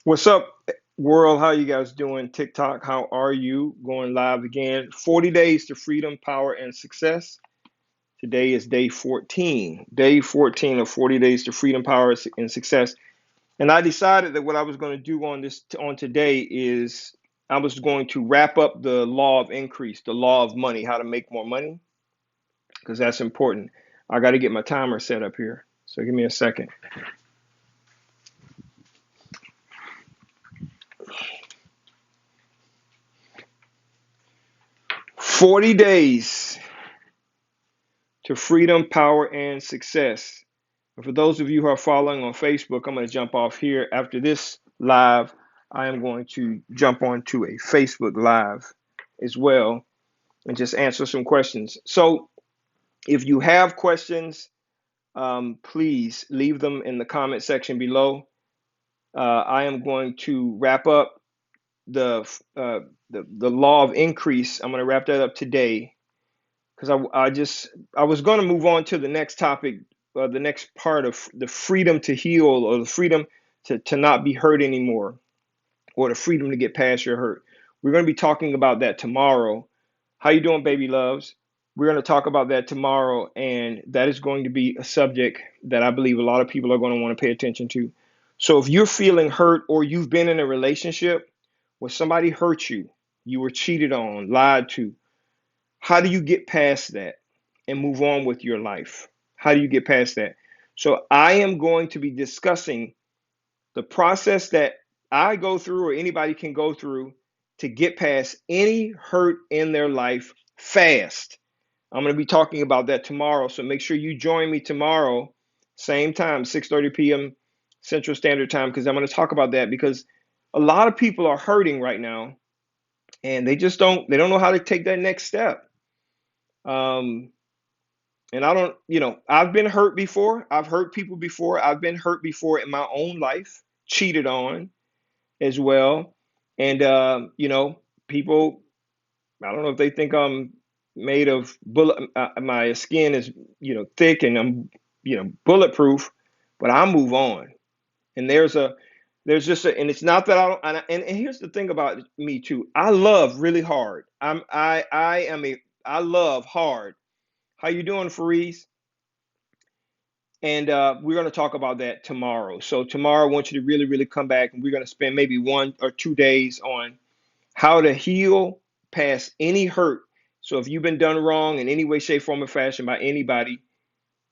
What's up, world? How you guys doing? TikTok, how are you? Going live again. 40 days to freedom, power, and success. Today is day 14. Day 14 of 40 days to freedom, power, and success. And I decided that what I was going to do on today is I was going to wrap up the law of increase, the law of money, how to make more money, because that's important. I got to get my timer set up here. So give me a second. 40 days to freedom, power, and success. And for those of you who are following on Facebook, I'm going to jump off here. After this live, I am going to jump onto a Facebook live as well and just answer some questions. So if you have questions, please leave them in the comment section below. I am going to wrap up the the law of increase. I'm going to wrap that up today because I was going to move on to the next topic, the next part of the freedom to heal, or the freedom to not be hurt anymore, or the freedom to get past your hurt. We're going to be talking about that tomorrow. How you doing, baby loves? We're going to talk about that tomorrow, and that is going to be a subject that I believe a lot of people are going to want to pay attention to. So if you're feeling hurt, or you've been in a relationship where somebody hurt you, you were cheated on, lied to, how do you get past that and move on with your life? How do you get past that? So I am going to be discussing the process that I go through, or anybody can go through, to get past any hurt in their life fast. I'm going to be talking about that tomorrow. So make sure you join me tomorrow, same time, 6:30 p.m. Central Standard Time, because I'm going to talk about that, because a lot of people are hurting right now, and they don't know how to take that next step. Um, and I don't, I've been hurt before. I've hurt people before. I've been hurt before in my own life, cheated on as well. And, people, I don't know if they think I'm made of bullet, my skin is, thick, and I'm, bulletproof, but I move on. And there's just and it's not that I don't, and here's the thing about me too. I love really hard. I love hard. How you doing, Fareeze? And we're going to talk about that tomorrow. So tomorrow, I want you to really, really come back, and we're going to spend maybe 1 or 2 days on how to heal past any hurt. So if you've been done wrong in any way, shape, form, or fashion by anybody,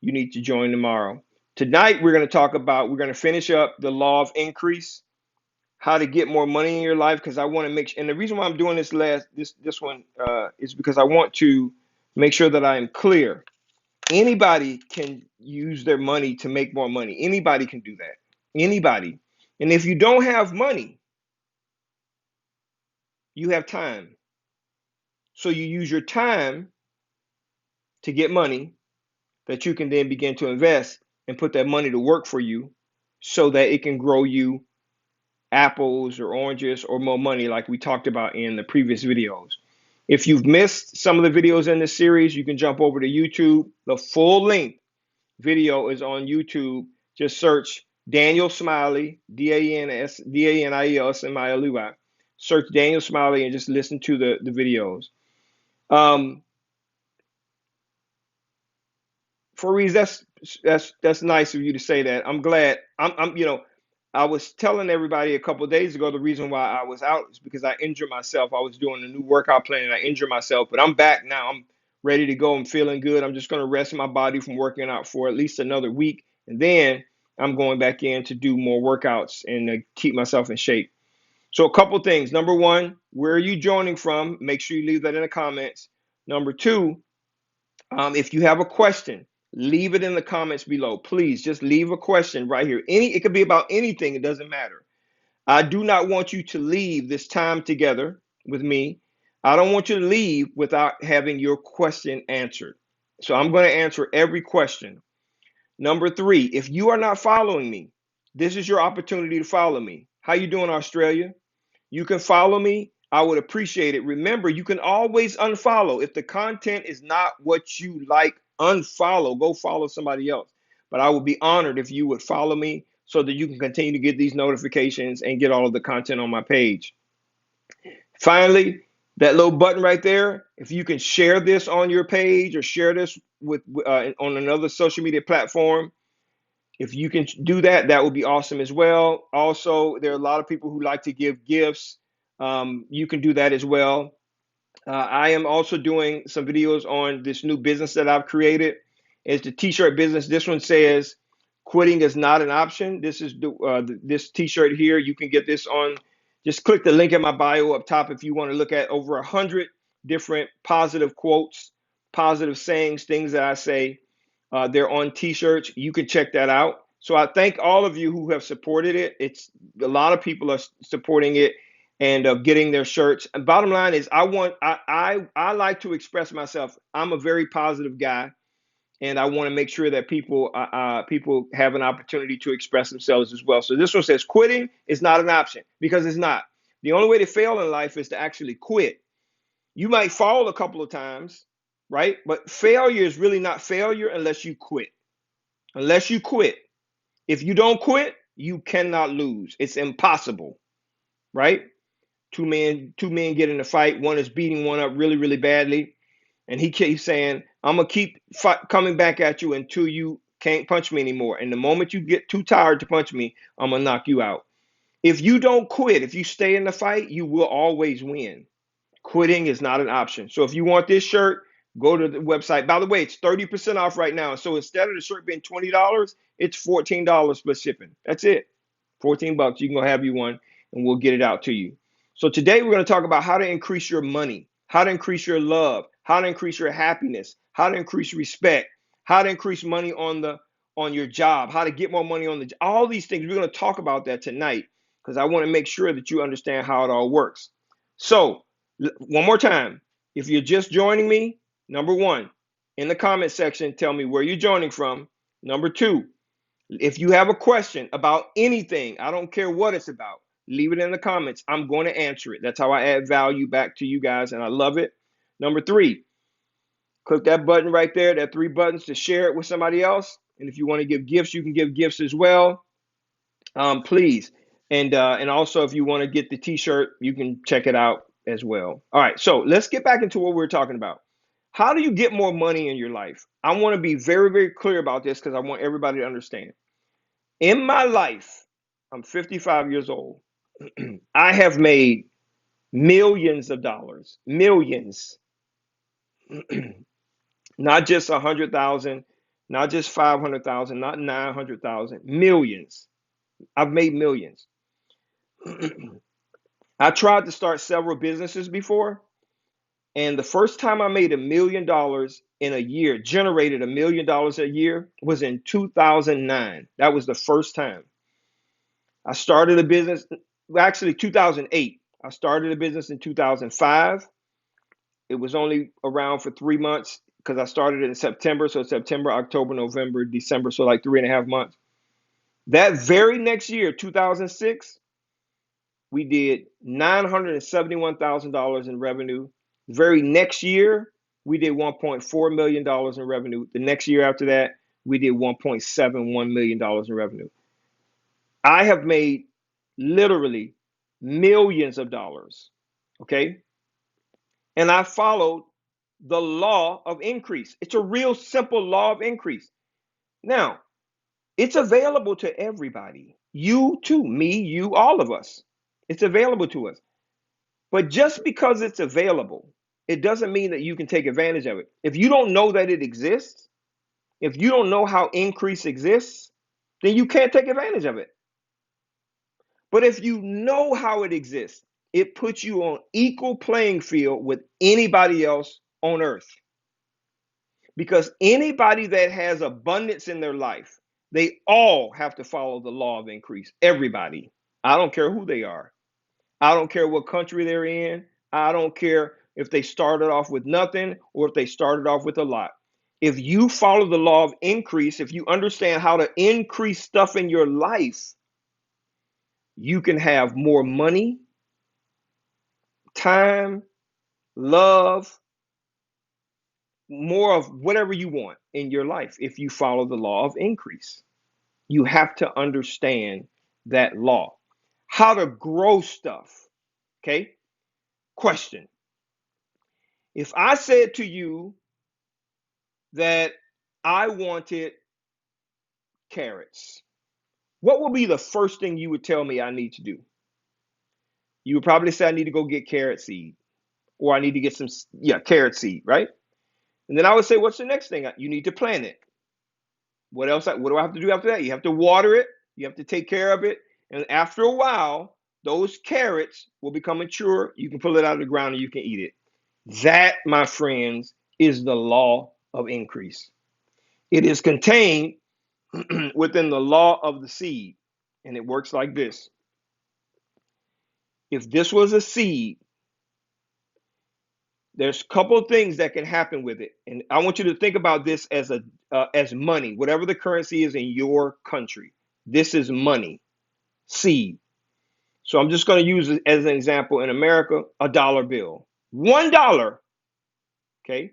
you need to join tomorrow. Tonight, we're going to finish up the law of increase, how to get more money in your life, because I want to make sure, and the reason why I'm doing this one is because I want to make sure that I am clear. Anybody can use their money to make more money. Anybody can do that. Anybody. And if you don't have money, you have time. So you use your time to get money that you can then begin to invest and put that money to work for you, so that it can grow you apples or oranges or more money, like we talked about in the previous videos. If you've missed some of the videos in this series, you can jump over to YouTube. The full length video is on YouTube. Just search Daniel Smiley, Daniel Smiley. Search Daniel Smiley and just listen to the videos. Fareeze, that's nice of you to say that. I'm glad. I was telling everybody a couple of days ago, the reason why I was out is because I injured myself. I was doing a new workout plan and I injured myself, but I'm back now. I'm ready to go. I'm feeling good. I'm just going to rest my body from working out for at least another week, and then I'm going back in to do more workouts and keep myself in shape. So a couple things. Number one, where are you joining from? Make sure you leave that in the comments. Number two, if you have a question, leave it in the comments below. Please just leave a question right here. It could be about anything. It doesn't matter. I do not want you to leave this time together with me. I don't want you to leave without having your question answered. So I'm going to answer every question. Number three, if you are not following me, this is your opportunity to follow me. How you doing, Australia? You can follow me. I would appreciate it. Remember, you can always unfollow. If the content is not what you like, unfollow. Go follow somebody else. But I would be honored if you would follow me, so that you can continue to get these notifications and get all of the content on my page. Finally, that little button right there, if you can share this on your page or share this with on another social media platform, if you can do that, that would be awesome as well. Also, there are a lot of people who like to give gifts. You can do that as well. I am also doing some videos on this new business that I've created. It's the t-shirt business. This one says, "Quitting is not an option." This is this t-shirt here. You can get this on. Just click the link in my bio up top if you want to look at over 100 different positive quotes, positive sayings, things that I say. They're on t-shirts. You can check that out. So I thank all of you who have supported it. It's a lot of people are supporting it and getting their shirts. And bottom line is, I like to express myself. I'm a very positive guy, and I want to make sure that people have an opportunity to express themselves as well. So this one says, quitting is not an option, because it's not. The only way to fail in life is to actually quit. You might fall a couple of times, right? But failure is really not failure unless you quit. Unless you quit. If you don't quit, you cannot lose. It's impossible, right? Two men get in a fight. One is beating one up really, really badly, and he keeps saying, "I'm gonna keep coming back at you until you can't punch me anymore. And the moment you get too tired to punch me, I'm gonna knock you out." If you don't quit, if you stay in the fight, you will always win. Quitting is not an option. So if you want this shirt, go to the website. By the way, it's 30% off right now. So instead of the shirt being $20, it's $14 plus shipping. That's it. 14 bucks. You can go have you one, and we'll get it out to you. So today we're going to talk about how to increase your money, how to increase your love, how to increase your happiness, how to increase respect, how to increase money on your job, how to get more money on all these things. We're going to talk about that tonight, because I want to make sure that you understand how it all works. So one more time, if you're just joining me, number one, in the comment section, tell me where you're joining from. Number two, if you have a question about anything, I don't care what it's about, leave it in the comments. I'm going to answer it. That's how I add value back to you guys, and I love it. Number three, click that button right there, that three buttons, to share it with somebody else. And if you want to give gifts, you can give gifts as well. Please. And also, if you want to get the t-shirt, you can check it out as well. All right, so let's get back into what we're talking about. How do you get more money in your life? I want to be very, very clear about this, because I want everybody to understand. In my life, I'm 55 years old. I have made millions of dollars, millions, not just 100,000, not just 500,000, not 900,000, millions. I've made millions. I tried to start several businesses before, and the first time I made $1 million in a year, generated $1 million a year, was in 2009. That was the first time. I started a business, well, actually 2008. I started a business in 2005. It was only around for 3 months, because I started it in September. So September, October, November, December. So like 3.5 months. That very next year, 2006, we did $971,000 in revenue. The very next year, we did $1.4 million in revenue. The next year after that, we did $1.71 million in revenue. I have made literally millions of dollars. Okay. And I followed the law of increase. It's a real simple law of increase. Now, it's available to everybody. You too, me, you, all of us. It's available to us. But just because it's available, it doesn't mean that you can take advantage of it. If you don't know that it exists, if you don't know how increase exists, then you can't take advantage of it. But if you know how it exists, it puts you on equal playing field with anybody else on earth. Because anybody that has abundance in their life, they all have to follow the law of increase. Everybody. I don't care who they are. I don't care what country they're in. I don't care if they started off with nothing or if they started off with a lot. If you follow the law of increase, if you understand how to increase stuff in your life, you can have more money, time, love, more of whatever you want in your life if you follow the law of increase. You have to understand that law. How to grow stuff. Okay? Question. If I said to you that I wanted carrots, what would be the first thing you would tell me I need to do? You would probably say I need to go get carrot seed, or I need to get some, yeah, carrot seed, right? And then I would say, what's the next thing? You need to plant it. What else? What do I have to do after that? You have to water it. You have to take care of it. And after a while, those carrots will become mature. You can pull it out of the ground and you can eat it. That, my friends, is the law of increase. It is contained within the law of the seed. And it works like this. If this was a seed, there's a couple of things that can happen with it. And I want you to think about this as money, whatever the currency is in your country. This is money, seed. So I'm just going to use it as an example. In America, a dollar bill. $1, okay?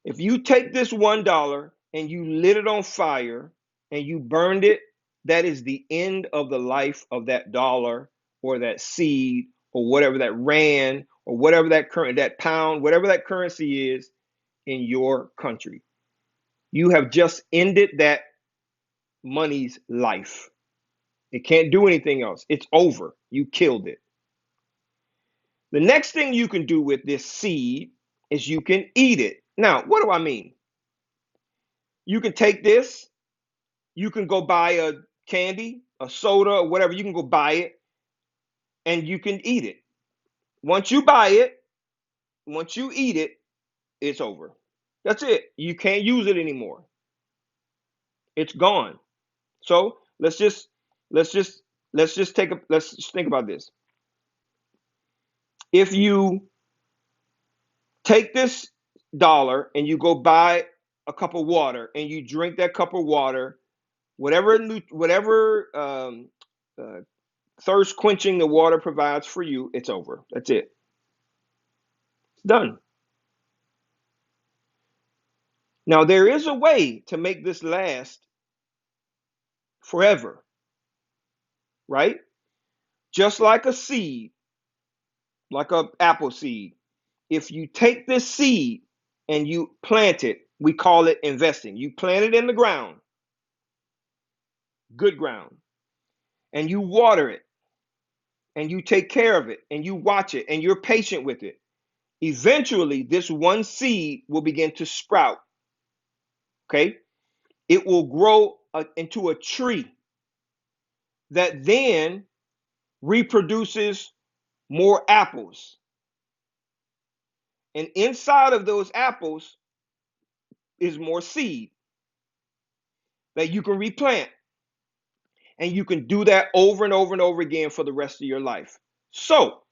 If you take this $1 and you lit it on fire and you burned it, that is the end of the life of that dollar or that seed or whatever that rand or whatever that pound, whatever that currency is in your country. You have just ended that money's life. It can't do anything else. It's over. You killed it. The next thing you can do with this seed is you can eat it. Now, what do I mean? You can take this, you can go buy a candy, a soda, or whatever. You can go buy it and you can eat it. Once you buy it, once you eat it, it's over. That's it. You can't use it anymore. It's gone. So let's just let's just think about this. If you take this dollar and you go buy a cup of water and you drink that cup of water, whatever uh, thirst quenching the water provides for you, it's over. That's it. It's done. Now there is a way to make this last forever, right? Just like a seed, like a apple seed. If you take this seed and you plant it, we call it investing. You plant it in the ground, good ground, and you water it and you take care of it and you watch it and you're patient with it. Eventually, this one seed will begin to sprout. Okay. It will grow into a tree that then reproduces more apples. And inside of those apples is more seed that you can replant. And you can do that over and over and over again for the rest of your life. So,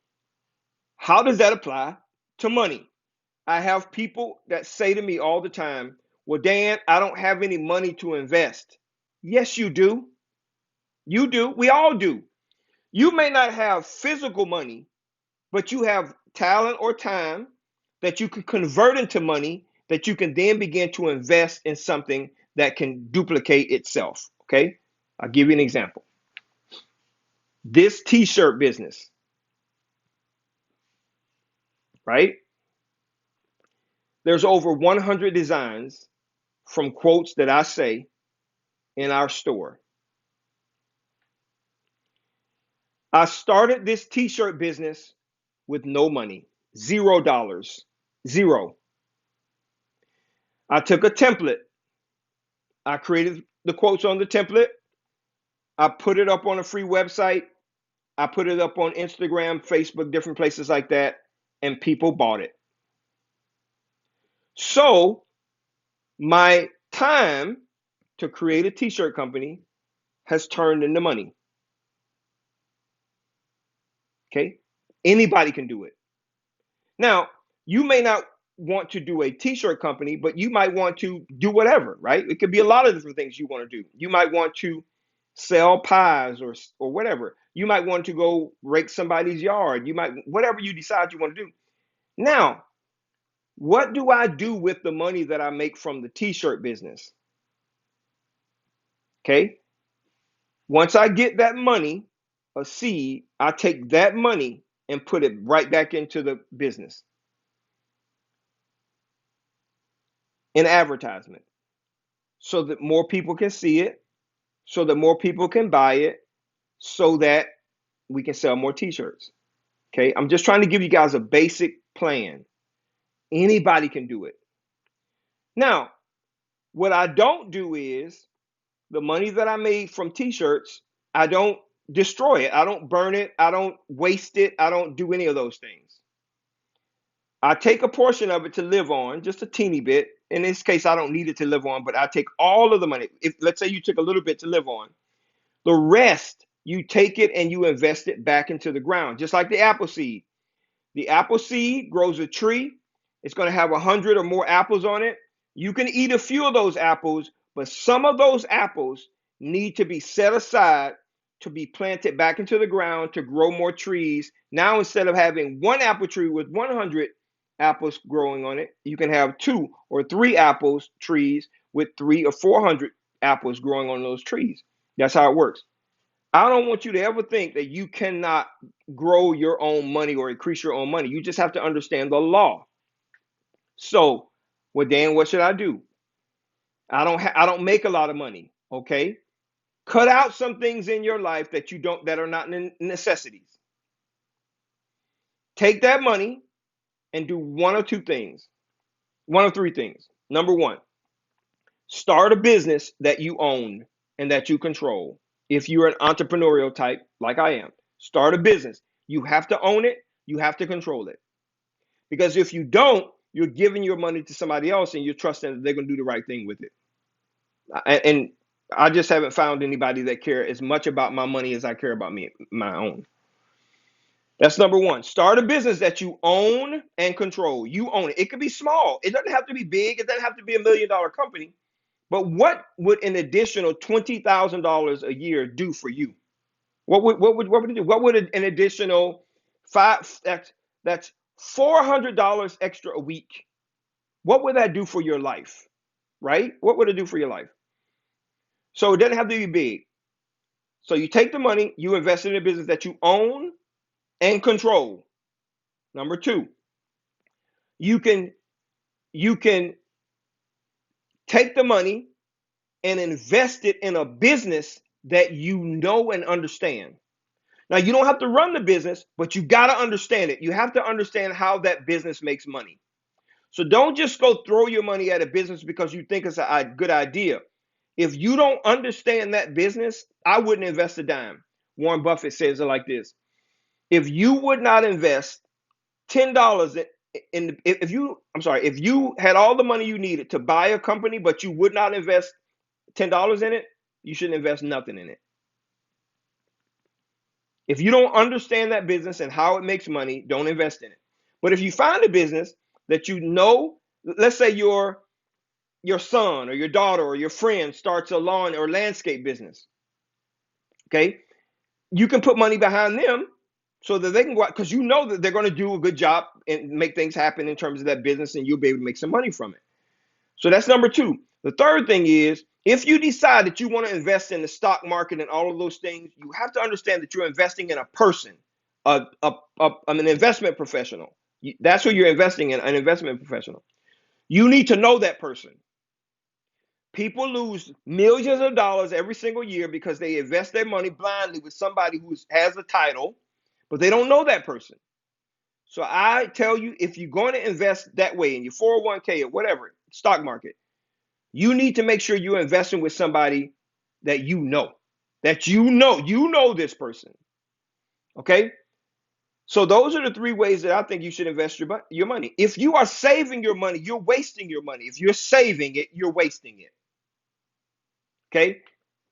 how does that apply to money? I have people that say to me all the time, well, Dan, I don't have any money to invest. Yes, you do. You do. We all do. You may not have physical money, but you have talent or time that you can convert into money that you can then begin to invest in something that can duplicate itself. Okay. I'll give you an example. This t shirt business, right? There's over 100 designs from quotes that I say in our store. I started this t shirt business with no money, $0, zero. I took a template. I created the quotes on the template. I put it up on a free website. I put it up on Instagram, Facebook, different places like that, and people bought it. So my time to create a t-shirt company has turned into money. Okay? Anybody can do it. Now, you may not want to do a t-shirt company, but you might want to do whatever, right? It could be a lot of different things you want to do. You might want to sell pies or whatever. You might want to go rake somebody's yard. You might whatever you decide you want to do. Now, what do I do with the money that I make from the t-shirt business? Okay. Once I get that money, a seed, I take that money and put it right back into the business in advertisement so that more people can see it, so that more people can buy it, so that we can sell more t-shirts. Okay. I'm just trying to give you guys a basic plan. Anybody can do it. Now, what I don't do is the money that I made from t-shirts, I don't destroy it. I don't burn it. I don't waste it. I don't do any of those things. I take a portion of it to live on, just a teeny bit. In this case, I don't need it to live on, but I take all of the money. If let's say you took a little bit to live on, the rest you take it and you invest it back into the ground, just like the apple seed. The apple seed grows a tree. It's going to have 100 or more apples on it. You can eat a few of those apples, but some of those apples need to be set aside to be planted back into the ground to grow more trees. Now, instead of having one apple tree with 100 apples growing on it, you can have 2 or 3 apples trees with 3 or 400 apples growing on those trees. That's how it works. I don't want you to ever think that you cannot grow your own money or increase your own money. You just have to understand the law. So, well, Dan, what should I do? I don't make a lot of money. Okay, cut out some things in your life that you don't that are not necessities. Take that money and do one or two things, one or three things. Number one, start a business that you own and that you control. If you're an entrepreneurial type like I am, start a business. You have to own it, you have to control it. Because if you don't, you're giving your money to somebody else and you're trusting that they're going to do the right thing with it. And I just haven't found anybody that care as much about my money as I care about my own. That's number one. Start a business that you own and control. You own it. It could be small. It doesn't have to be big. It doesn't have to be $1 million company. But what would an additional $20,000 a year do for you? What would it do? What would an additional five that's $400 extra a week? What would that do for your life? Right? What would it do for your life? So it doesn't have to be big. So you take the money, you invest in a business that you own and control. Number two, you can you can take the money and invest it in a business that you know and understand. Now, you don't have to run the business, but you got to understand it. You have to understand how that business makes money. So don't just go throw your money at a business because you think it's a good idea. If you don't understand that business, I wouldn't invest a dime. Warren Buffett says it like this. If you would not invest $10 if you had all the money you needed to buy a company, but you would not invest $10 in it, you shouldn't invest nothing in it. If you don't understand that business and how it makes money, don't invest in it. But if you find a business that you know, let's say your son or your daughter or your friend starts a lawn or landscape business, okay? You can put money behind them so that they can go out because you know that they're going to do a good job and make things happen in terms of that business and you'll be able to make some money from it. So that's number two. The third thing is if you decide that you want to invest in the stock market and all of those things, you have to understand that you're investing in a person, an investment professional. That's who you're investing in, an investment professional. You need to know that person. People lose millions of dollars every single year because they invest their money blindly with somebody who has a title, but they don't know that person. So I tell you, if you're going to invest that way in your 401k or whatever, stock market, you need to make sure you're investing with somebody that you know this person. Okay? So those are the three ways that I think you should invest your money. If you are saving your money, you're wasting your money. If you're saving it, you're wasting it. Okay?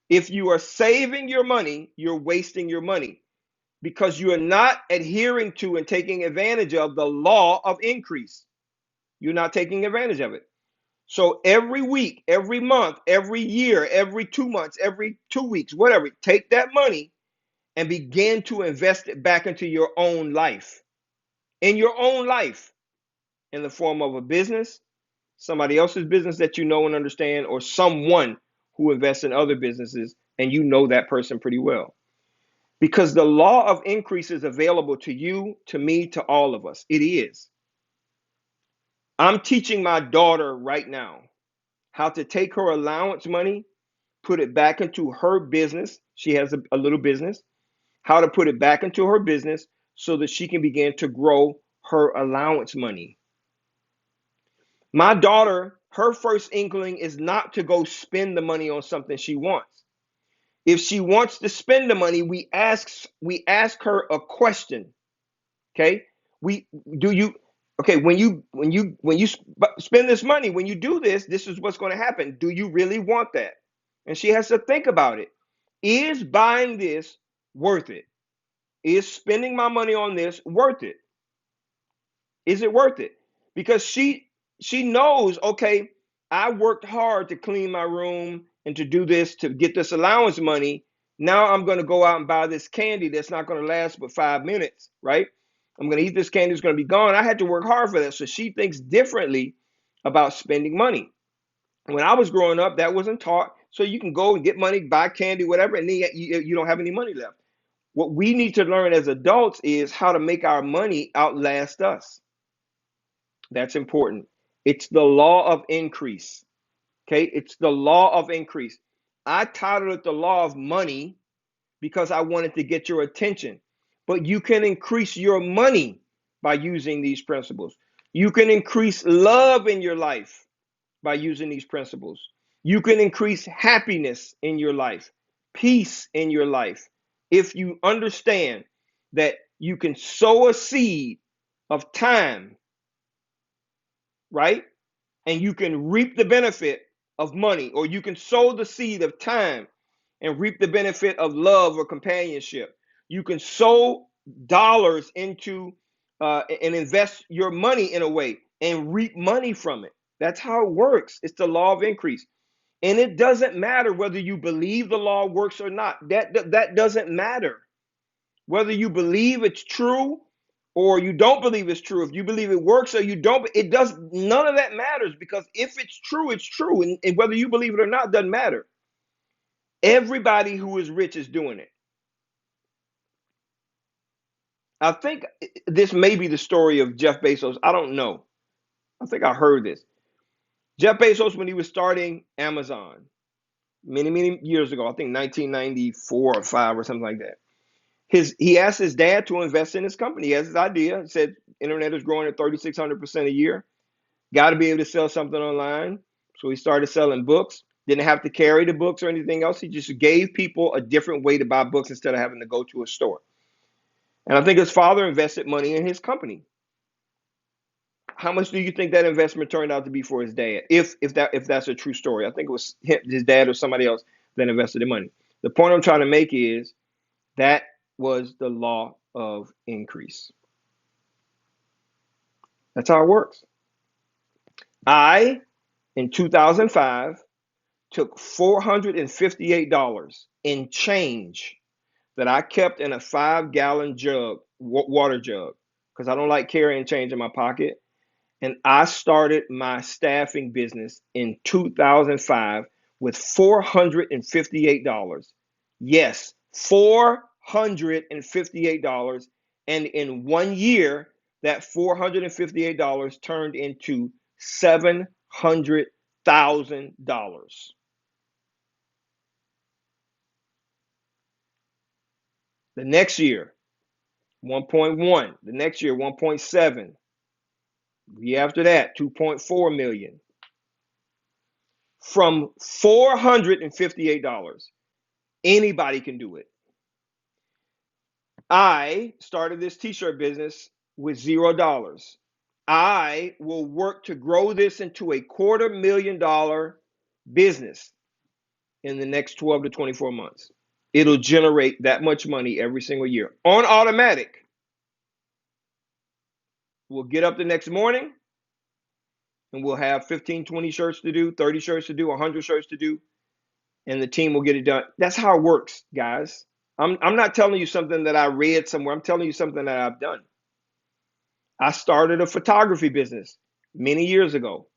If you are saving your money, you're wasting your money because you are not adhering to and taking advantage of the law of increase. You're not taking advantage of it. So every week, every month, every year, every 2 months, every 2 weeks, whatever, take that money and begin to invest it back into your own life. In your own life, in the form of a business, somebody else's business that you know and understand, or someone who invests in other businesses, and you know that person pretty well. Because the law of increase is available to you, to me, to all of us. It is. I'm teaching my daughter right now how to take her allowance money, put it back into her business. She has a little business. How to put it back into her business so that she can begin to grow her allowance money. My daughter, her first inkling is not to go spend the money on something she wants. If she wants to spend the money, we ask her a question. Okay? We do you okay, when you spend this money, when you do this, this is what's going to happen. Do you really want that? And she has to think about it. Is buying this worth it? Is spending my money on this worth it? Is it worth it? Because she knows, okay, I worked hard to clean my room and to do this, to get this allowance money. Now I'm going to go out and buy this candy that's not going to last but 5 minutes, right? I'm going to eat this candy, it's going to be gone. I had to work hard for that. So she thinks differently about spending money. When I was growing up, that wasn't taught. So you can go and get money, buy candy, whatever, and then you don't have any money left. What we need to learn as adults is how to make our money outlast us. That's important. It's the law of increase. Okay, it's the law of increase. I titled it the law of money because I wanted to get your attention. But you can increase your money by using these principles. You can increase love in your life by using these principles. You can increase happiness in your life, peace in your life, if you understand that you can sow a seed of time, right? And you can reap the benefit of money, or you can sow the seed of time and reap the benefit of love or companionship. You can sow dollars into and invest your money in a way and reap money from it. That's how it works. It's the law of increase. And it doesn't matter whether you believe the law works or not. That doesn't matter. Whether you believe it's true or you don't believe it's true, if you believe it works or you don't, it does, none of that matters, because if it's true, it's true. And whether you believe it or not doesn't matter. Everybody who is rich is doing it. I think this may be the story of Jeff Bezos. I don't know. I think I heard this. Jeff Bezos, when he was starting Amazon many years ago, I think 1994 or 5 or something like that. He asked his dad to invest in his company. He has his idea. He said internet is growing at 3,600% a year. Got to be able to sell something online. So he started selling books. Didn't have to carry the books or anything else. He just gave people a different way to buy books instead of having to go to a store. And I think his father invested money in his company. How much do you think that investment turned out to be for his dad? If that's a true story, I think it was his dad or somebody else that invested the money. The point I'm trying to make is that was the law of increase. That's how it works. I, in 2005, took $458 in change that I kept in a 5-gallon jug, water jug, because I don't like carrying change in my pocket. And I started my staffing business in 2005 with $458. Yes, $458. And in 1 year, that $458 turned into $700,000. The next year, 1.1. The next year, 1.7. The year after that, 2.4 million. From $458. Anybody can do it. I started this t-shirt business with $0. I will work to grow this into a $250,000 business in the next 12 to 24 months. It'll generate that much money every single year on automatic. We'll get up the next morning and we'll have 15, 20 shirts to do, 30 shirts to do, 100 shirts to do, and the team will get it done. That's how it works, guys. I'm not telling you something that I read somewhere. I'm telling you something that I've done. I started a photography business many years ago.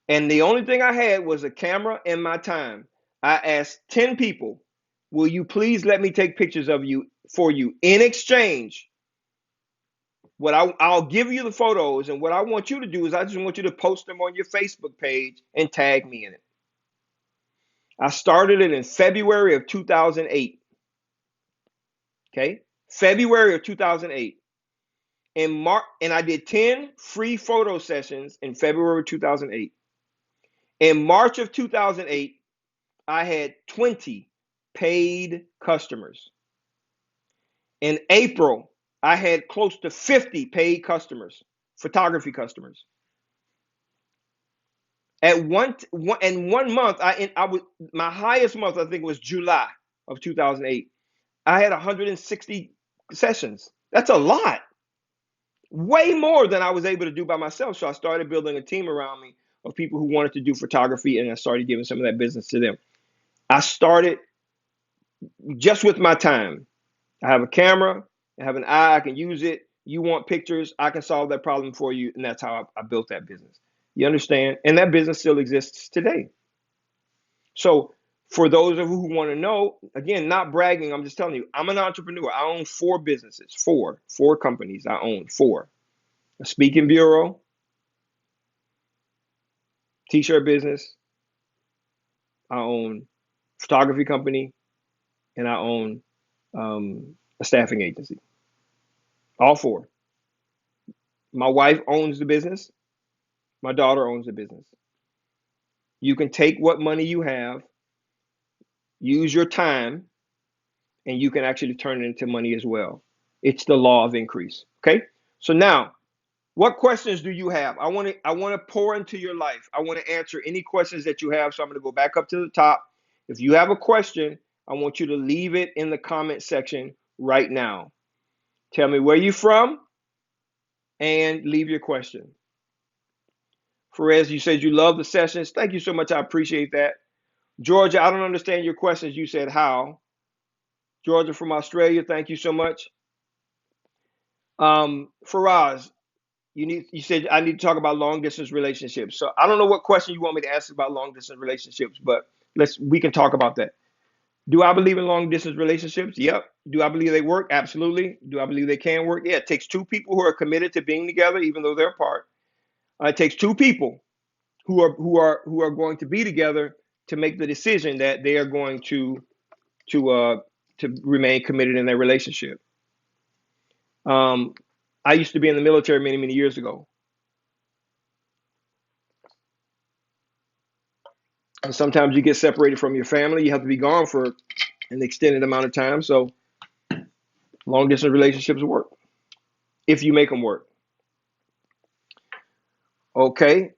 And the only thing I had was a camera and my time. I asked 10 people, will you please let me take pictures of you for you? In exchange, I'll give you the photos, and what I want you to do is I just want you to post them on your Facebook page and tag me in it. I started it in February of 2008. Okay, February of 2008. In March, and I did 10 free photo sessions in February 2008. In March of 2008, I had 20 paid customers. In April, I had close to 50 paid customers, photography customers. At in 1 month, I was my highest month, I think, was July of 2008. I had 160 sessions. That's a lot, way more than I was able to do by myself. So I started building a team around me of people who wanted to do photography, and I started giving some of that business to them. I started just with my time. I have a camera, I have an eye, I can use it. You want pictures, I can solve that problem for you. And that's how I built that business. You understand? And that business still exists today. So for those of you who want to know, again, not bragging, I'm just telling you, I'm an entrepreneur. I own 4 businesses, four companies. I own 4. A speaking bureau, t-shirt business, I own photography company, and I own a staffing agency. All 4. My wife owns the business. My daughter owns the business. You can take what money you have, use your time, and you can actually turn it into money as well. It's the law of increase. Okay. So now, what questions do you have? I want to pour into your life. I want to answer any questions that you have. So I'm going to go back up to the top. If you have a question, I want you to leave it in the comment section right now. Tell me where you're from and leave your question. Perez, you said you love the sessions. Thank you so much. I appreciate that. Georgia, I don't understand your questions. You said how. Georgia from Australia, thank you so much. Faraz, you said I need to talk about long distance relationships. So I don't know what question you want me to ask about long distance relationships, but we can talk about that. Do I believe in long distance relationships? Yep. Do I believe they work? Absolutely. Do I believe they can work? Yeah. It takes 2 people who are committed to being together, even though they're apart. It takes 2 people who are going to be together to make the decision that they are going to uh, to remain committed in their relationship. Um, I used to be in the military many, many years ago. And sometimes you get separated from your family. You have to be gone for an extended amount of time. So long distance relationships work if you make them work. Okay.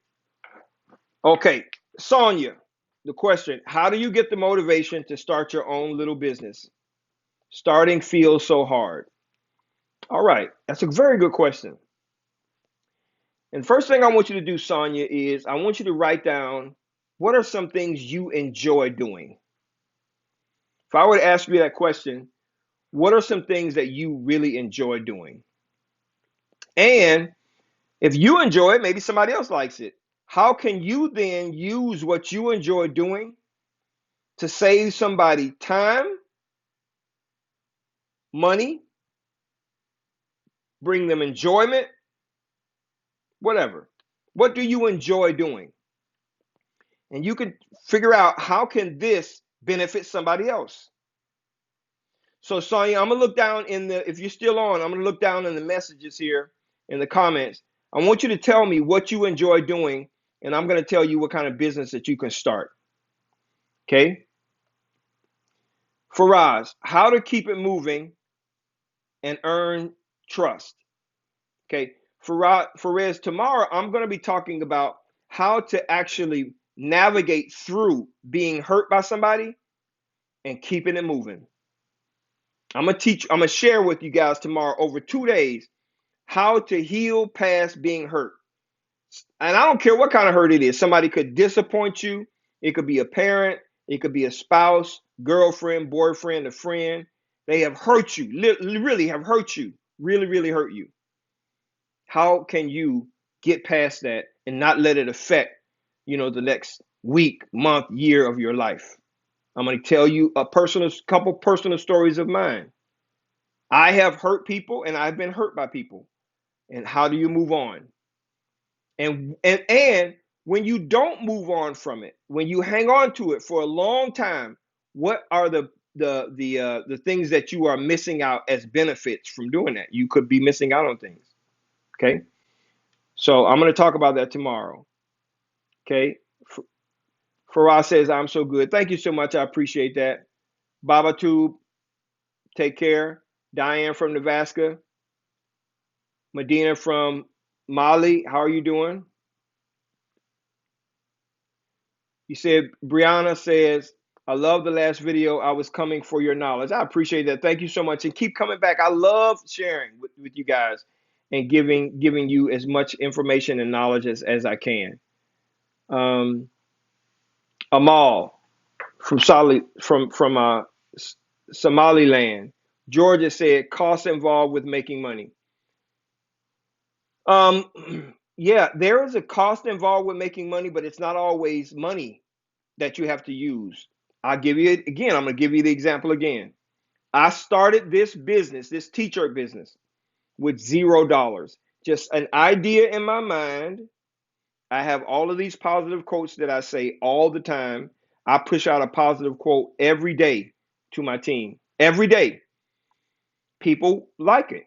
Okay. Sonia, the question, how do you get the motivation to start your own little business? Starting feels so hard. All right. That's a very good question. And first thing I want you to do, Sonia, is I want you to write down what are some things you enjoy doing. If I were to ask you that question, what are some things that you really enjoy doing? And if you enjoy it, maybe somebody else likes it. How can you then use what you enjoy doing to save somebody time, money, bring them enjoyment, whatever? What do you enjoy doing? And you can figure out how can this benefit somebody else. So Sonia, I'm gonna look down if you're still on, I'm gonna look down in the messages here in the comments. I want you to tell me what you enjoy doing, and I'm gonna tell you what kind of business that you can start. Okay? Faraz, how to keep it moving and earn trust. Okay, Faraz, tomorrow I'm gonna be talking about how to actually navigate through being hurt by somebody and keeping it moving. I'm gonna share with you guys tomorrow over 2 days how to heal past being hurt. And I don't care what kind of hurt it is. Somebody could disappoint you. It could be a parent. It could be a spouse, girlfriend, boyfriend, a friend. They have hurt you, really have hurt you, really, really hurt you. How can you get past that and not let it affect the next week, month, year of your life. I'm going to tell you a couple personal stories of mine. I have hurt people and I've been hurt by people. And how do you move on? And when you don't move on from it, when you hang on to it for a long time, what are the things that you are missing out as benefits from doing that? You could be missing out on things. Okay. So I'm going to talk about that tomorrow. Okay. Faraz says, I'm so good. Thank you so much. I appreciate that. Baba Tube, take care. Diane from Nebraska. Medina from Mali, how are you doing? You said, Brianna says, I love the last video. I was coming for your knowledge. I appreciate that. Thank you so much. And keep coming back. I love sharing with you guys and giving you as much information and knowledge as I can. Amal from Somaliland. Georgia said, costs involved with making money. Yeah, there is a cost involved with making money, but it's not always money that you have to use. I'll give you it again. I'm going to give you the example again. I started this business, this t-shirt business, with $0. Just an idea in my mind. I have all of these positive quotes that I say all the time. I push out a positive quote every day to my team. Every day. People like it.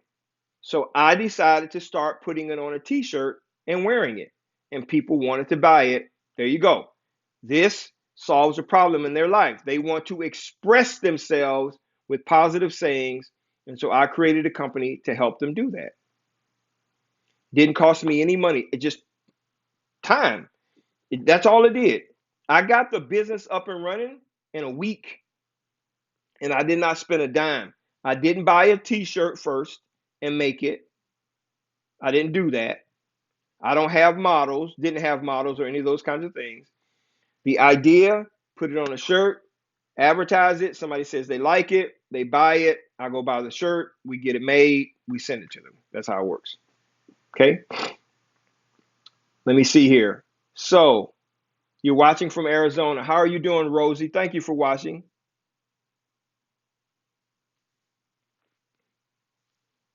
So I decided to start putting it on a t-shirt and wearing it. And people wanted to buy it. There you go. This solves a problem in their life. They want to express themselves with positive sayings. And so I created a company to help them do that. Didn't cost me any money. It just time. That's all it did. I got the business up and running in a week. And I did not spend a dime. I didn't buy a t-shirt first and make it. I didn't do that. I don't have models, didn't have models or any of those kinds of things. The idea, put it on a shirt, advertise it. Somebody says they like it, they buy it. I go buy the shirt, we get it made, we send it to them. That's how it works. Okay. Let me see here. So you're watching from Arizona. How are you doing, Rosie? Thank you for watching.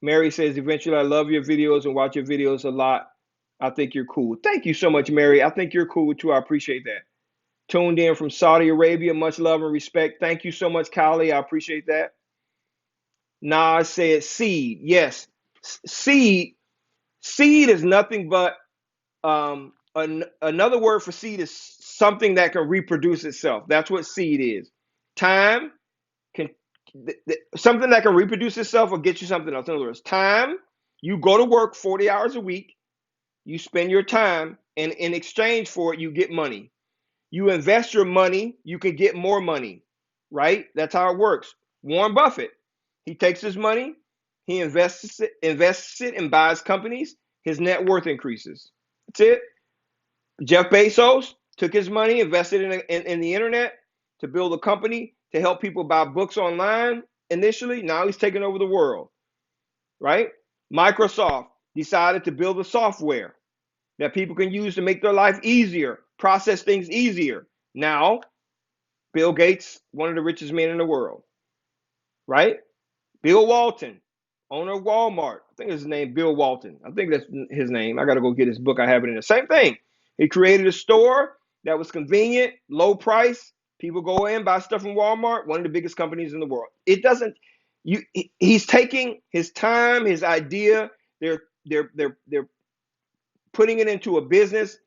Mary says, eventually, I love your videos and watch your videos a lot. I think you're cool. Thank you so much, Mary. I think you're cool too. I appreciate that. Tuned in from Saudi Arabia. Much love and respect. Thank you so much, Kali. I appreciate that. Nas said seed. Yes. Seed. Seed is nothing but another word for seed is something that can reproduce itself. That's what seed is. Time can something that can reproduce itself or get you something else. In other words, time, you go to work 40 hours a week, you spend your time, and in exchange for it, you get money. You invest your money, you can get more money, right? That's how it works. Warren Buffett, he takes his money, he invests it and buys companies, his net worth increases. That's it. Jeff Bezos took his money, invested in the internet to build a company to help people buy books online initially. Now he's taking over the world, right? Microsoft decided to build a software that people can use to make their life easier, process things easier. Now, Bill Gates, one of the richest men in the world, right? Bill Walton, owner of Walmart. I think his name Bill Walton. I think that's his name. I got to go get his book. I have it in the same thing. He created a store that was convenient, low price. People go in, buy stuff from Walmart, one of the biggest companies in the world. It doesn't he's taking his time, his idea, they're putting it into a business,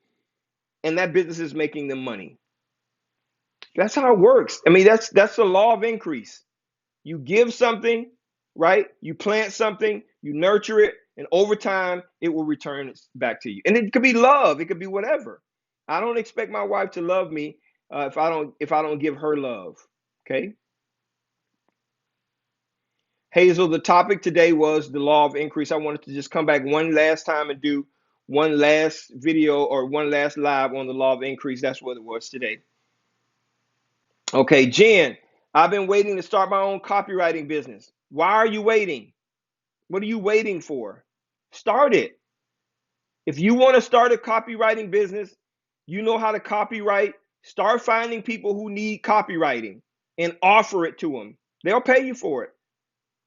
and that business is making them money. That's how it works. I mean, that's the law of increase. You give something, right? You plant something, you nurture it, and over time, it will return back to you. And it could be love, it could be whatever. I don't expect my wife to love me if I don't give her love. Okay. Hazel, the topic today was the law of increase. I wanted to just come back one last time and do one last video or one last live on the law of increase. That's what it was today. Okay, Jen, I've been waiting to start my own copywriting business. Why are you waiting? What are you waiting for? Start it. If you want to start a copywriting business, You know how to copyright. Start finding people who need copywriting and offer it to them. They'll pay you for it.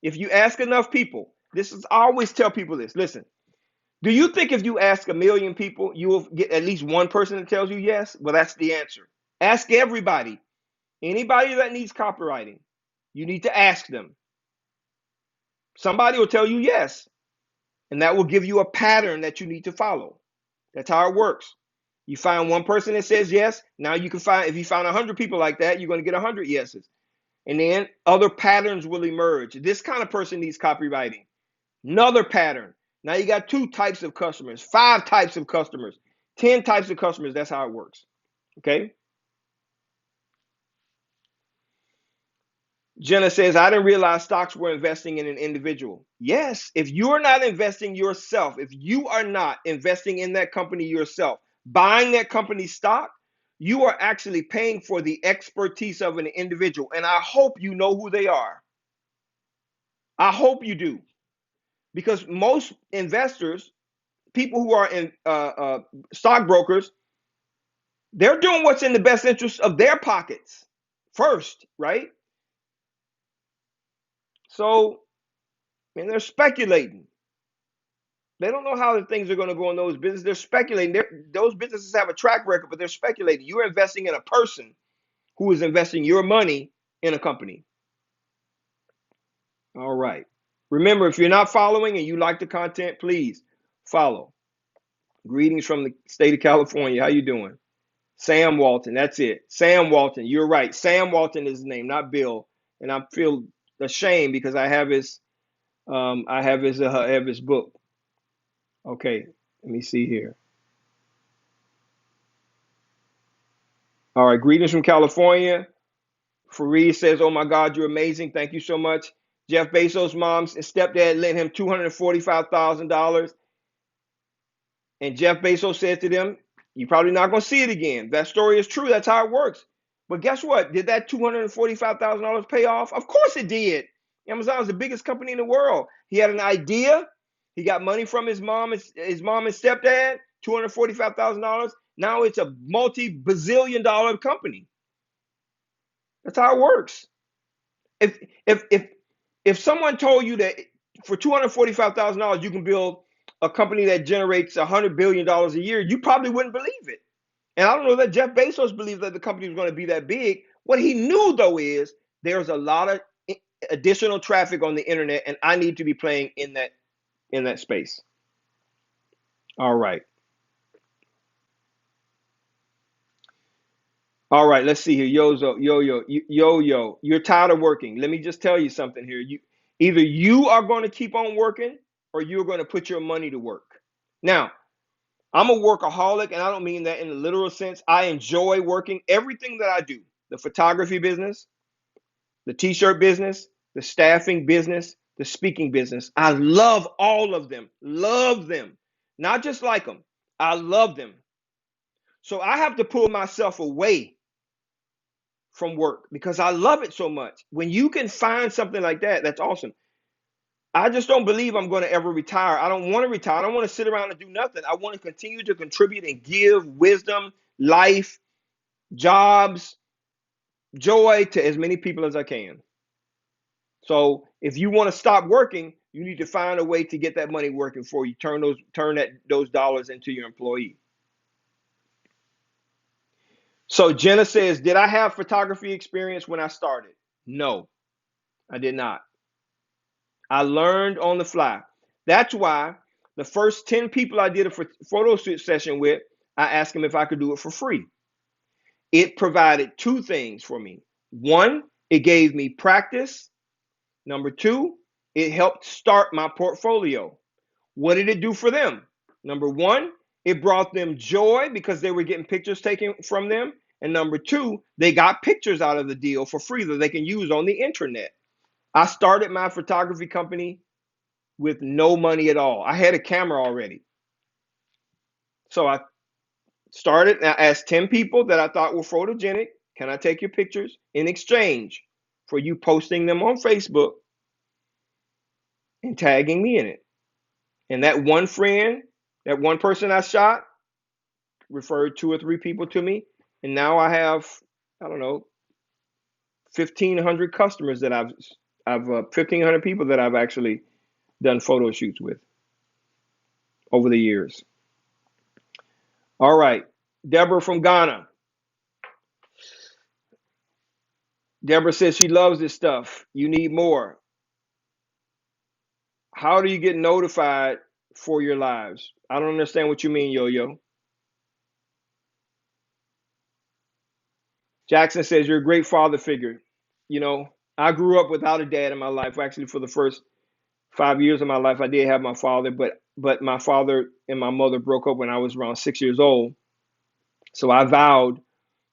If you ask enough people, I always tell people this. Listen, do you think if you ask 1,000,000 people, you will get at least one person that tells you yes? Well, that's the answer. Ask everybody. Anybody that needs copywriting, you need to ask them. Somebody will tell you yes, and that will give you a pattern that you need to follow. That's how it works. You find one person that says yes. Now you can find, if you find 100 people like that, you're going to get 100 yeses. And then other patterns will emerge. This kind of person needs copywriting. Another pattern. Now you got 2 types of customers, 5 types of customers, 10 types of customers. That's how it works. Okay. Jenna says, I didn't realize stocks were investing in an individual. Yes, if you're not investing yourself, if you are not investing in that company yourself, buying that company's stock, you are actually paying for the expertise of an individual. And I hope you know who they are. I hope you do. Because most investors, people who are in stockbrokers, they're doing what's in the best interest of their pockets first, right? So, and they're speculating. They don't know how the things are going to go in those businesses. They're speculating. Those businesses have a track record, but they're speculating. You're investing in a person who is investing your money in a company. All right. Remember, if you're not following and you like the content, please follow. Greetings from the state of California. How you doing? Sam Walton. That's it. Sam Walton. You're right. Sam Walton is his name, not Bill. And I feel ashamed because I have his book. Okay. Let me see here. All right. Greetings from California. Fareed says, oh my God, you're amazing. Thank you so much. Jeff Bezos' mom and stepdad lent him $245,000. And Jeff Bezos said to them, you're probably not going to see it again. That story is true. That's how it works. But guess what? Did that $245,000 pay off? Of course it did. Amazon is the biggest company in the world. He had an idea. He got money from his mom and stepdad, $245,000. Now it's a multi-bazillion dollar company. That's how it works. If someone told you that for $245,000 you can build a company that generates $100 billion a year, you probably wouldn't believe it. And I don't know that Jeff Bezos believed that the company was going to be that big. What he knew though is there's a lot of additional traffic on the internet, and I need to be playing in that space. All right. All right, let's see here. Yo, you're tired of working. Let me just tell you something here. Either you are going to keep on working or you're going to put your money to work. Now, I'm a workaholic, and I don't mean that in the literal sense. I enjoy working. Everything that I do, the photography business, the t-shirt business, the staffing business, the speaking business, I love all of them. Love them. Not just like them. I love them. So I have to pull myself away from work because I love it so much. When you can find something like that, that's awesome. I just don't believe I'm going to ever retire. I don't want to retire. I don't want to sit around and do nothing. I want to continue to contribute and give wisdom, life, jobs, joy to as many people as I can. So if you want to stop working, you need to find a way to get that money working for you. Turn those dollars into your employee. So Jenna says, did I have photography experience when I started? No, I did not. I learned on the fly. That's why the first 10 people I did a photo shoot session with, I asked them if I could do it for free. It provided 2 things for me. 1, it gave me practice. Number 2, it helped start my portfolio. What did it do for them? Number 1, it brought them joy because they were getting pictures taken from them. And number 2, they got pictures out of the deal for free that they can use on the internet. I started my photography company with no money at all. I had a camera already. So I started, I asked 10 people that I thought were photogenic, can I take your pictures in exchange for you posting them on Facebook and tagging me in it? And that one friend, that one person I shot, referred 2 or 3 people to me, and now I have, I don't know, 1,500 customers that I've 1,500 people that I've actually done photo shoots with over the years. All right, Deborah from Ghana. Deborah says she loves this stuff. You need more. How do you get notified for your lives? I don't understand what you mean, Yo-Yo. Jackson says you're a great father figure. You know, I grew up without a dad in my life. Actually, for the first 5 years of my life, I did have my father, but my father and my mother broke up when I was around 6 years old. So I vowed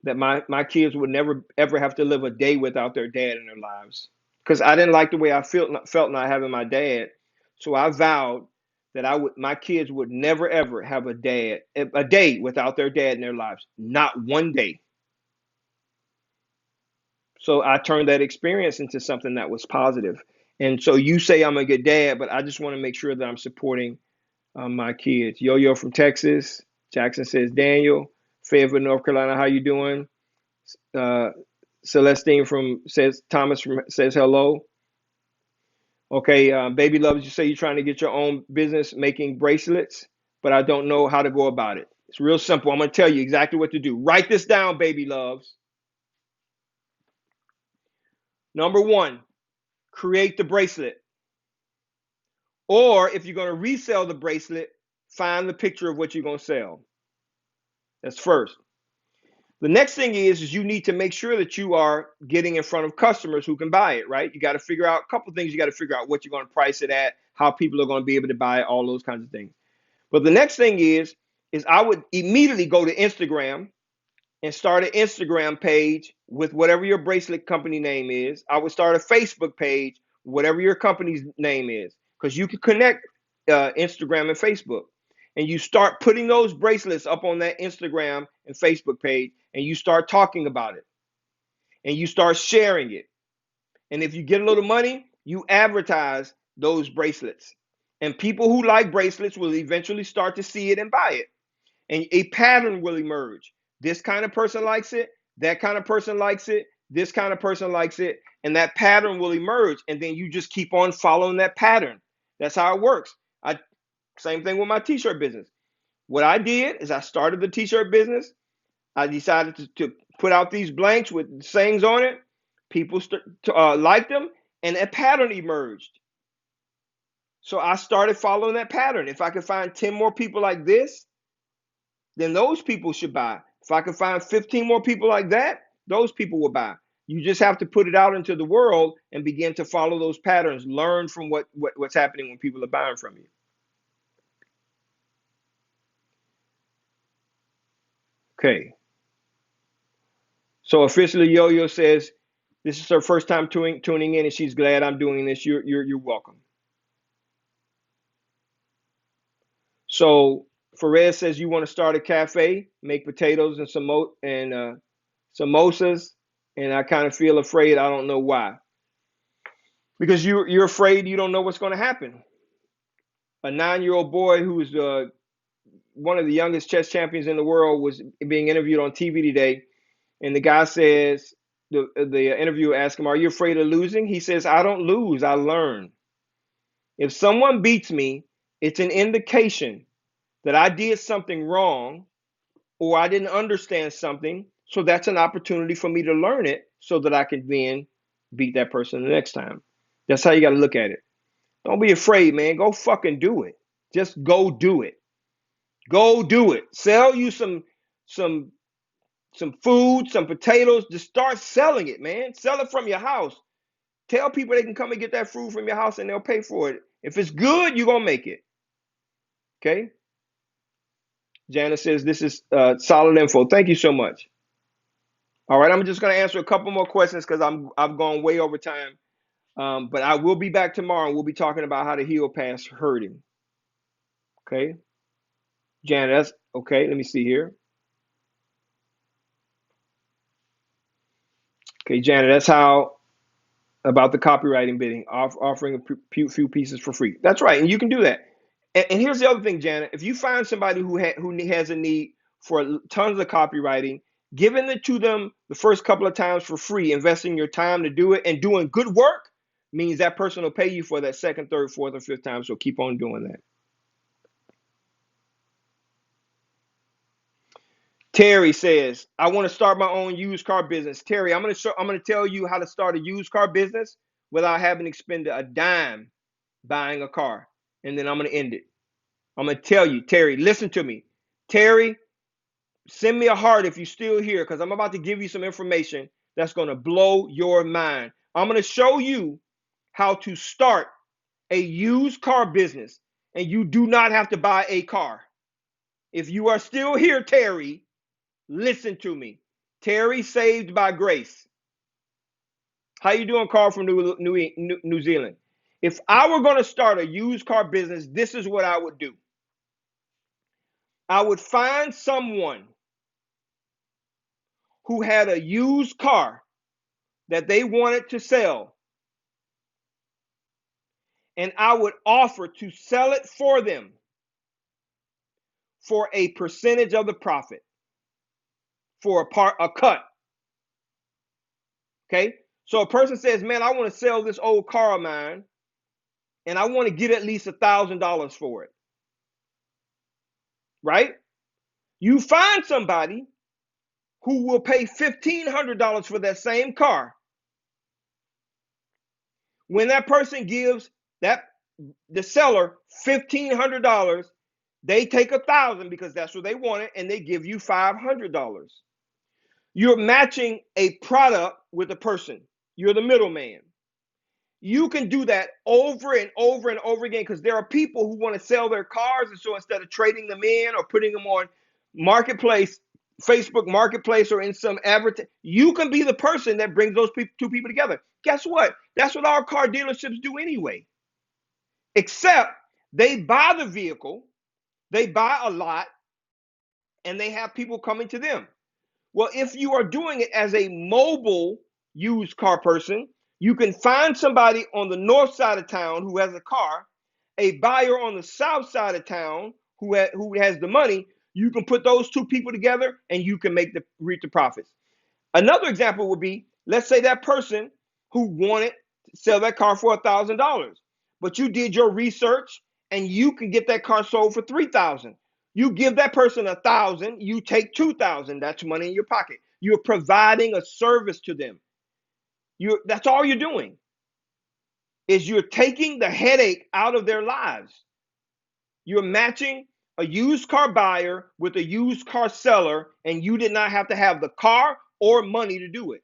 that my kids would never ever have to live a day without their dad in their lives, because I didn't like the way I felt not having my dad. So I vowed that my kids would never ever have a day without their dad in their lives, not one day. So I turned that experience into something that was positive. And so you say I'm a good dad, but I just want to make sure that I'm supporting my kids. Yo-Yo from Texas. Jackson says, Daniel. Fayetteville, North Carolina, how you doing? Uh, Celestine Thomas says hello. Okay, Baby Loves, you say you're trying to get your own business making bracelets, but I don't know how to go about it. It's real simple. I'm going to tell you exactly what to do. Write this down, Baby Loves. Number one, create the bracelet. Or if you're going to resell the bracelet, find the picture of what you're going to sell. That's first. The next thing is you need to make sure that you are getting in front of customers who can buy it, right? You got to figure out a couple of things. You got to figure out what you're going to price it at, how people are going to be able to buy it, all those kinds of things. But the next thing is I would immediately go to Instagram and start an Instagram page with whatever your bracelet company name is. I would start a Facebook page, whatever your company's name is, because you can connect Instagram and Facebook. And you start putting those bracelets up on that Instagram and Facebook page, and you start talking about it, and you start sharing it. And if you get a little money, you advertise those bracelets. And people who like bracelets will eventually start to see it and buy it. And a pattern will emerge. This kind of person likes it, that kind of person likes it, this kind of person likes it, and that pattern will emerge. And then you just keep on following that pattern. That's how it works. Same thing with my t-shirt business. What I did is I started the t-shirt business. I decided to put out these blanks with sayings on it. People liked them, and a pattern emerged. So I started following that pattern. If I could find 10 more people like this, then those people should buy. If I can find 15 more people like that, those people will buy. You just have to put it out into the world and begin to follow those patterns. Learn from what's happening when people are buying from you. Okay. So officially, Yo-Yo says this is her first time tuning in, and she's glad I'm doing this. You're welcome. So Perez says you want to start a cafe, make potatoes and samosas, and I kind of feel afraid. I don't know why. Because you're afraid you don't know what's going to happen. A 9-year-old boy who's one of the youngest chess champions in the world was being interviewed on TV today, and the guy says the interviewer asked him, "Are you afraid of losing?" He says, "I don't lose, I learn. If someone beats me, it's an indication that I did something wrong or I didn't understand something. So that's an opportunity for me to learn it so that I can then beat that person the next time." That's how you got to look at it. Don't be afraid, man. Go fucking do it. Just go do it. Go do it. Sell you some food, some potatoes. Just start selling it, man. Sell it from your house. Tell people they can come and get that food from your house and they'll pay for it. If it's good, you're going to make it. Okay? Janice says this is solid info. Thank you so much. All right, I'm just going to answer a couple more questions because I've gone way over time. But I will be back tomorrow and we'll be talking about how to heal past hurting. Okay? Janet, that's okay. Let me see here. Okay, Janet, that's how about the copywriting bidding, offering a few pieces for free. That's right, and you can do that. And here's the other thing, Janet. If you find somebody who has a need for tons of copywriting, giving it to them the first couple of times for free, investing your time to do it, and doing good work means that person will pay you for that second, third, fourth, or fifth time. So keep on doing that. Terry says, I want to start my own used car business. Terry, I'm going to tell you how to start a used car business without having to expend a dime buying a car. And then I'm going to end it. I'm going to tell you, Terry, listen to me. Terry, send me a heart if you're still here, because I'm about to give you some information that's going to blow your mind. I'm going to show you how to start a used car business, and you do not have to buy a car. If you are still here, Terry, listen to me. Terry, saved by grace. How you doing, Carl from New Zealand? If I were going to start a used car business, this is what I would do. I would find someone who had a used car that they wanted to sell, and I would offer to sell it for them for a percentage of the profit, for a cut. Okay? So a person says, man, I want to sell this old car of mine, and I want to get at least $1,000 for it. Right? You find somebody who will pay $1,500 for that same car. When that person gives the seller $1,500, they take $1,000 because that's what they wanted, and they give you $500. You're matching a product with a person. You're the middleman. You can do that over and over and over again, because there are people who want to sell their cars, and so instead of trading them in or putting them on marketplace, Facebook Marketplace, or in some advertisement, you can be the person that brings those two people together. Guess what? That's what our car dealerships do anyway. Except they buy the vehicle, they buy a lot, and they have people coming to them. Well, if you are doing it as a mobile used car person, you can find somebody on the north side of town who has a car, a buyer on the south side of town who has the money. You can put those two people together, and you can reap the profits. Another example would be, let's say that person who wanted to sell that car for $1,000, but you did your research and you can get that car sold for $3,000. You give that person $1,000, you take $2,000. That's money in your pocket. You're providing a service to them. That's all you're doing. Is you're taking the headache out of their lives. You're matching a used car buyer with a used car seller, and you did not have to have the car or money to do it.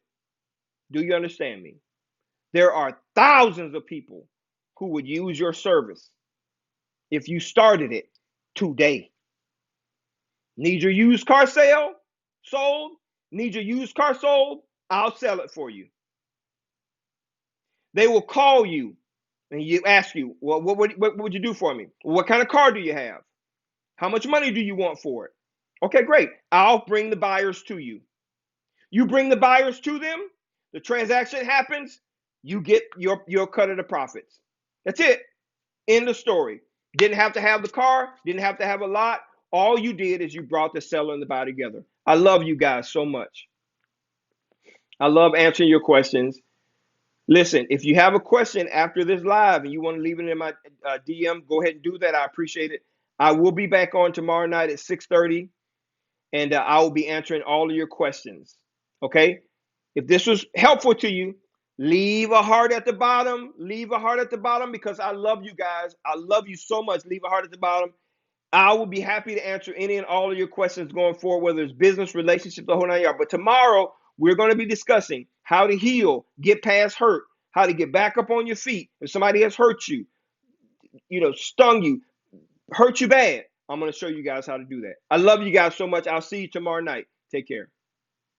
Do you understand me? There are thousands of people who would use your service if you started it today. Need your used car sold? Need your used car sold? I'll sell it for you. They will call you and you ask you, well, what would you do for me? What kind of car do you have? How much money do you want for it? Okay, great. I'll bring the buyers to you. You bring the buyers to them, the transaction happens, you get your cut of the profits. That's it. End of story. Didn't have to have the car, didn't have to have a lot. All you did is you brought the seller and the buyer together. I love you guys so much. I love answering your questions. Listen, if you have a question after this live and you want to leave it in my DM, go ahead and do that. I appreciate it. I will be back on tomorrow night at 6:30, and I will be answering all of your questions. Okay? If this was helpful to you, leave a heart at the bottom. Leave a heart at the bottom, because I love you guys. I love you so much. Leave a heart at the bottom. I will be happy to answer any and all of your questions going forward, whether it's business, relationships, the whole nine yards. But tomorrow, we're going to be discussing how to heal, get past hurt, how to get back up on your feet. If somebody has hurt you, stung you, hurt you bad, I'm going to show you guys how to do that. I love you guys so much. I'll see you tomorrow night. Take care.